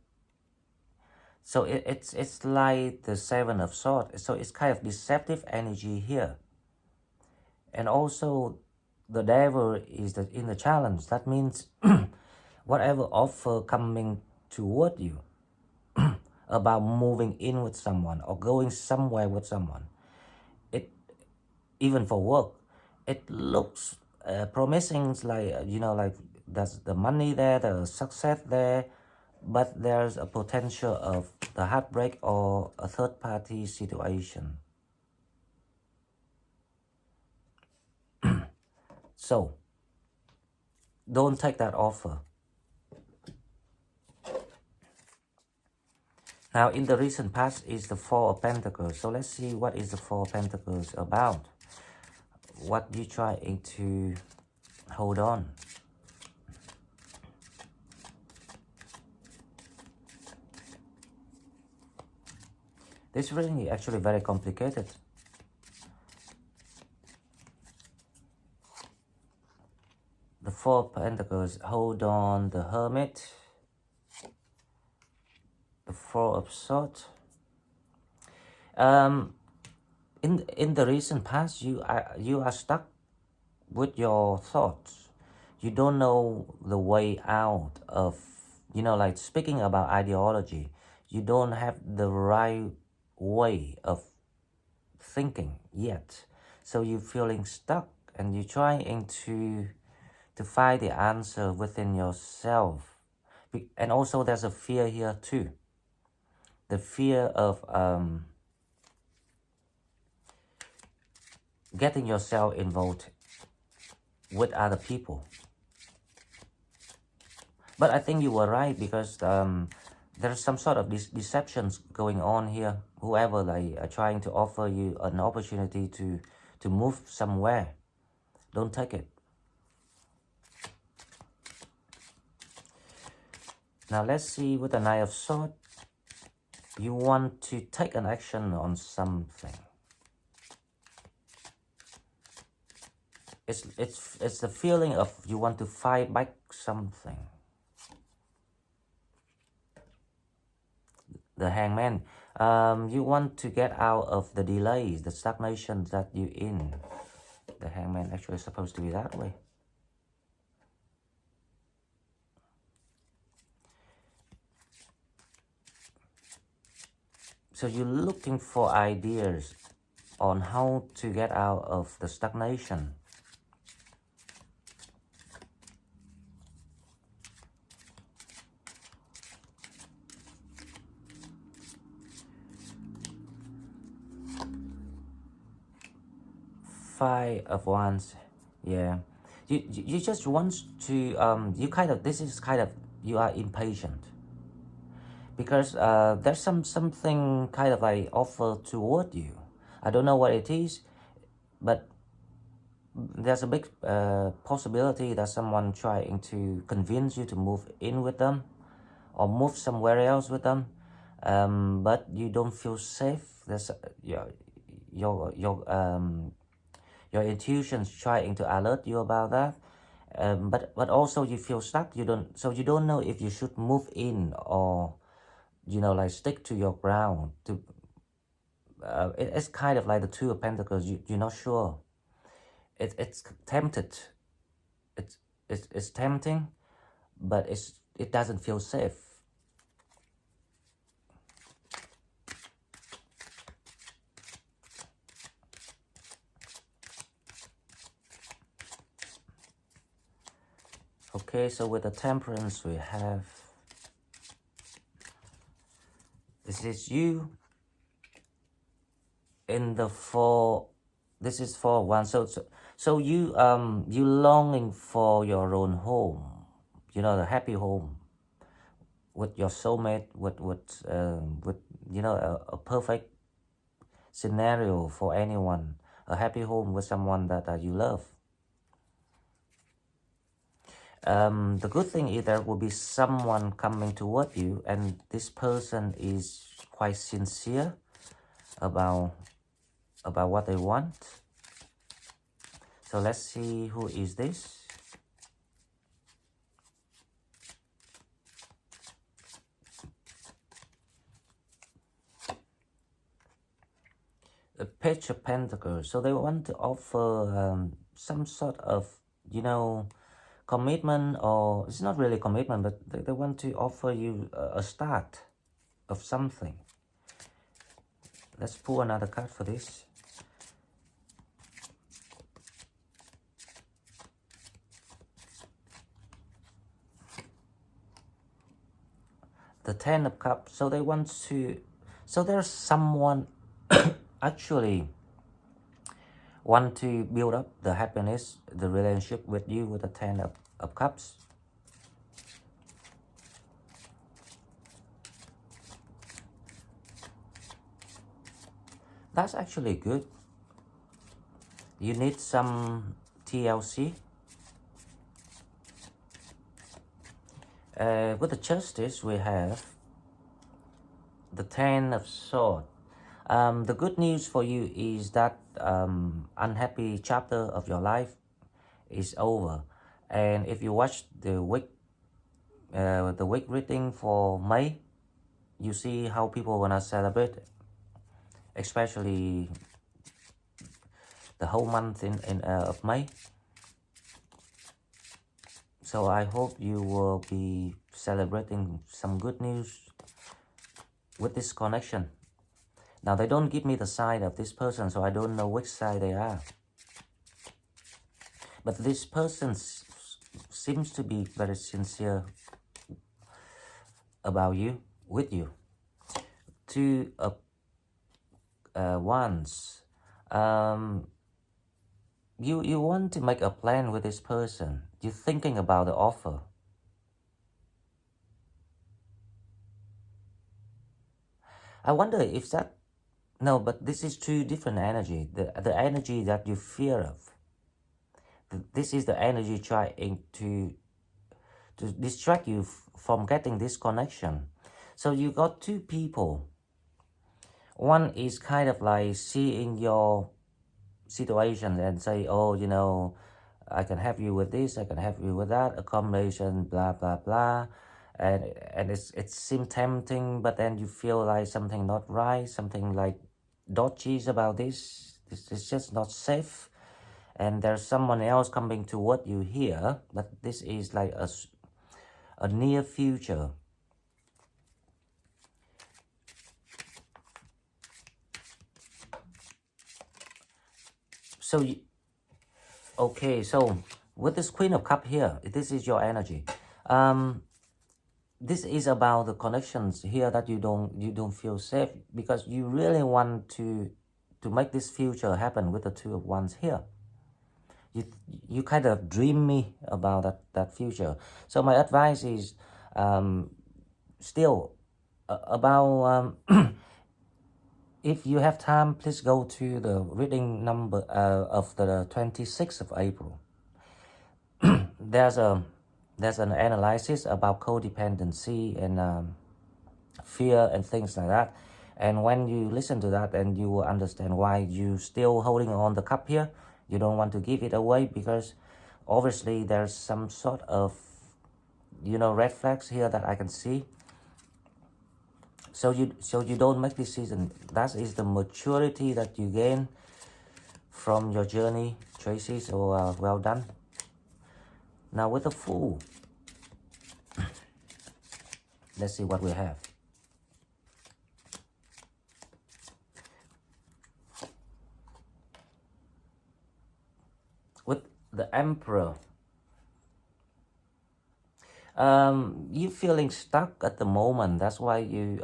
So it's like the Seven of Swords. So it's kind of deceptive energy here. And also the Devil is in the challenge. That means whatever offer coming toward you about moving in with someone or going somewhere with someone, it, even for work, it looks promising, like like there's the money there, the success there, but there's a potential of the heartbreak or a third party situation. So don't take that offer. Now, in the recent past is the Four of Pentacles. So let's see what is the Four of Pentacles about. What you trying to hold on. This reading is actually very complicated. The Four of Pentacles, hold on, the Hermit, the Four of Swords. In the recent past, you are stuck with your thoughts. You don't know the way out of, like speaking about ideology. You don't have the right way of thinking yet. So you're feeling stuck and you're trying to find the answer within yourself. And also there's a fear here too. The fear of getting yourself involved with other people. But I think you were right, because there's some sort of deceptions going on here. Whoever like are trying to offer you an opportunity to move somewhere, don't take it. Now let's see with the Knight of Swords. You want to take an action on something. It's the feeling of you want to fight back something. The Hangman. You want to get out of the delays, the stagnation that you're in. The Hangman actually is supposed to be that way. So you're looking for ideas on how to get out of the stagnation. Five of Wands, yeah. You just want to you are impatient, because there's something kind of like offer toward you. I don't know what it is, but there's a big possibility that someone trying to convince you to move in with them or move somewhere else with them, but you don't feel safe. There's your intuition's trying to alert you about that, but also you feel stuck. You don't know if you should move in or like stick to your ground. It's kind of like the Two of Pentacles. You're not sure. It's tempted. It's tempting, but it doesn't feel safe. Okay, so with the Temperance we have, this is you in the four. This is 4-1. So you longing for your own home, the happy home with your soulmate, with a perfect scenario for anyone, a happy home with someone that you love. The good thing is there will be someone coming toward you, and this person is quite sincere about what they want. So let's see, who is this? The Page of Pentacles. So they want to offer some sort of, commitment, or it's not really commitment, but they want to offer you a start of something. Let's pull another card for this. The Ten of Cups. So they want to, so there's someone actually want to build up the happiness, the relationship with you, with the Ten of Cups. That's actually good. You need some TLC. With the Justice, we have the Ten of Swords. The good news for you is that unhappy chapter of your life is over. And if you watch the week reading for May, you see how people wanna celebrate, especially the whole month of May. So I hope you will be celebrating some good news with this connection. Now they don't give me the side of this person, so I don't know which side they are. But this person seems to be very sincere about you, with you. Two of Wands. You want to make a plan with this person. You're thinking about the offer. I wonder if that... No, but this is two different energy. The energy that you fear of. This is the energy trying to distract you from getting this connection. So you got two people. One is kind of like seeing your situation and say, oh, you know, I can help you with this, I can help you with that, accommodation, blah, blah, blah. And it seems tempting, but then you feel like something not right, something like dodgy about this. This is just not safe. And there's someone else coming toward you here, but this is like a near future. So, okay, so with this Queen of Cups here, this is your energy. This is about the connections here that you don't feel safe, because you really want to make this future happen with the Two of Wands here. You kind of dreamy about that future. So my advice is still about if you have time, please go to the reading number of the 26th of April. There's an analysis about codependency and fear and things like that. And when you listen to that, and you will understand why you still holding on the cup here. You don't want to give it away, because obviously there's some sort of, you know, red flags here that I can see. So you don't make decision. That is the maturity that you gain from your journey, Tracy. So well done. Now with the Fool, let's see what we have. With the Emperor, you feeling stuck at the moment. That's why you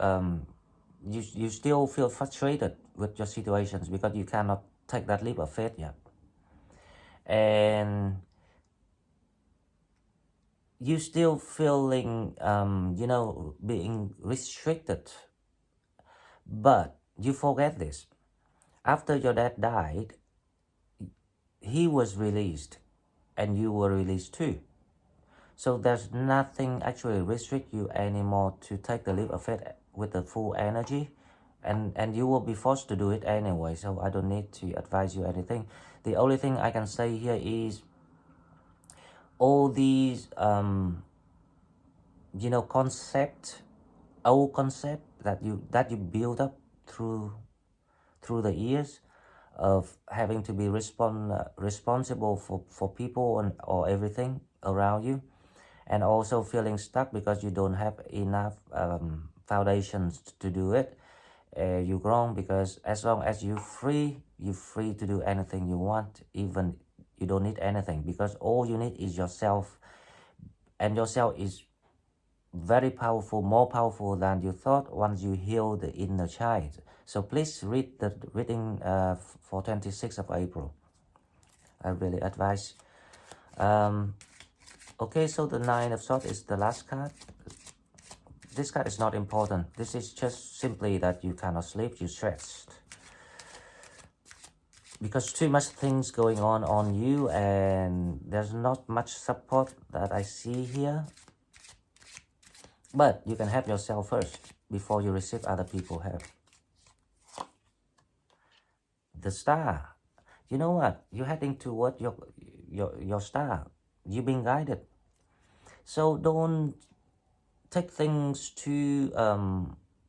still feel frustrated with your situations, because you cannot take that leap of faith yet. And you still feeling you know, being restricted. But you forget this. After your dad died, he was released, and you were released too. So there's nothing actually restrict you anymore to take the leap of faith with the full energy, and you will be forced to do it anyway. So I don't need to advise you anything. The only thing I can say here is all these you know, old concept that you build up through the years of having to be responsible for people or everything around you, and also feeling stuck because you don't have enough foundations to do it. You're wrong, because as long as you're free to do anything you want. Even you don't need anything, because all you need is yourself, and yourself is very powerful, more powerful than you thought once you heal the inner child. So please read the reading for 26th of April. I really advise. Okay, so the Nine of Swords is the last card. This card is not important. This is just simply that you cannot sleep, you're stressed. Because too much things going on you, and there's not much support that I see here. But you can help yourself first before you receive other people's help. The Star. You know what? You're heading toward your star. You're being guided. So don't take things too,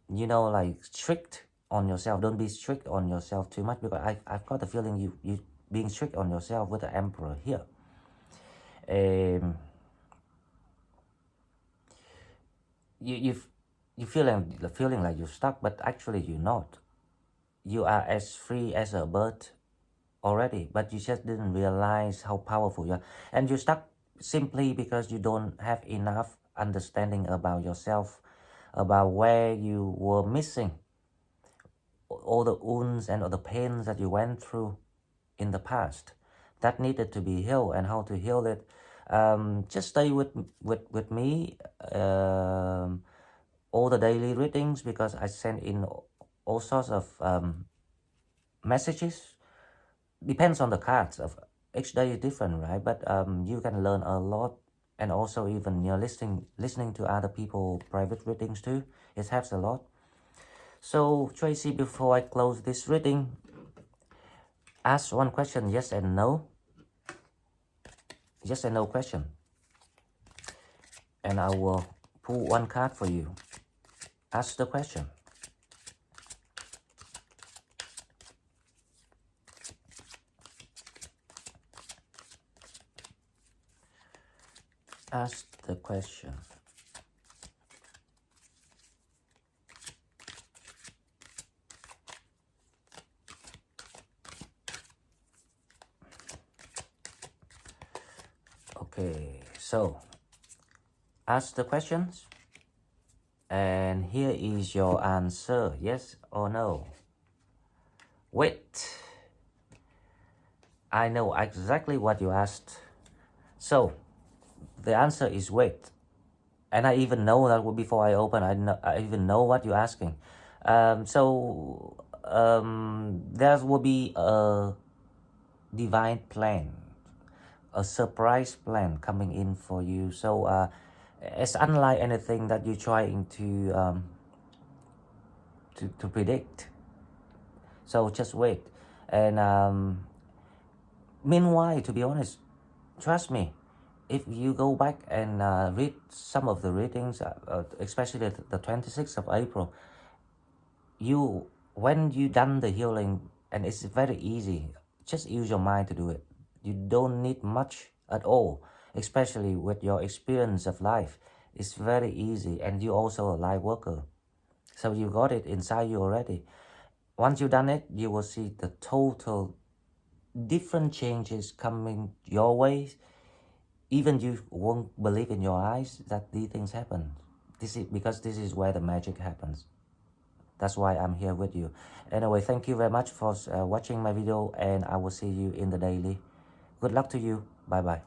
like strict on yourself. Don't be strict on yourself too much, because I've got the feeling you being strict on yourself with the Emperor here. You feeling like you're stuck, but actually you're not. You are as free as a bird already, but you just didn't realize how powerful you are. And you're stuck simply because you don't have enough understanding about yourself, about where you were missing all the wounds and all the pains that you went through in the past that needed to be healed, and how to heal it. Just stay with me, all the daily readings, because I send in all sorts of messages. Depends on the cards. Of each day is different, right? But you can learn a lot, and also even listening to other people private readings too. It helps a lot. So Tracy, before I close this reading, ask one question, yes and no. Yes and no question. And I will pull one card for you. Ask the question. Ask the question. Okay, so ask the questions, and here is your answer, yes or no. Wait, I know exactly what you asked. So the answer is wait, and I even know that before I open, I even know what you're asking. There will be a divine plan, a surprise plan coming in for you. So it's unlike anything that you're trying to predict. So just wait. And meanwhile, to be honest, trust me, if you go back and read some of the readings, especially the 26th of April, when you done the healing, and it's very easy, just use your mind to do it. You don't need much at all, especially with your experience of life. It's very easy, and you also a light worker, so you got it inside you already. Once you done it, you will see the total different changes coming your way. Even you won't believe in your eyes that these things happen. This is where the magic happens. That's why I'm here with you. Anyway, thank you very much for watching my video, and I will see you in the daily. Good luck to you. Bye bye.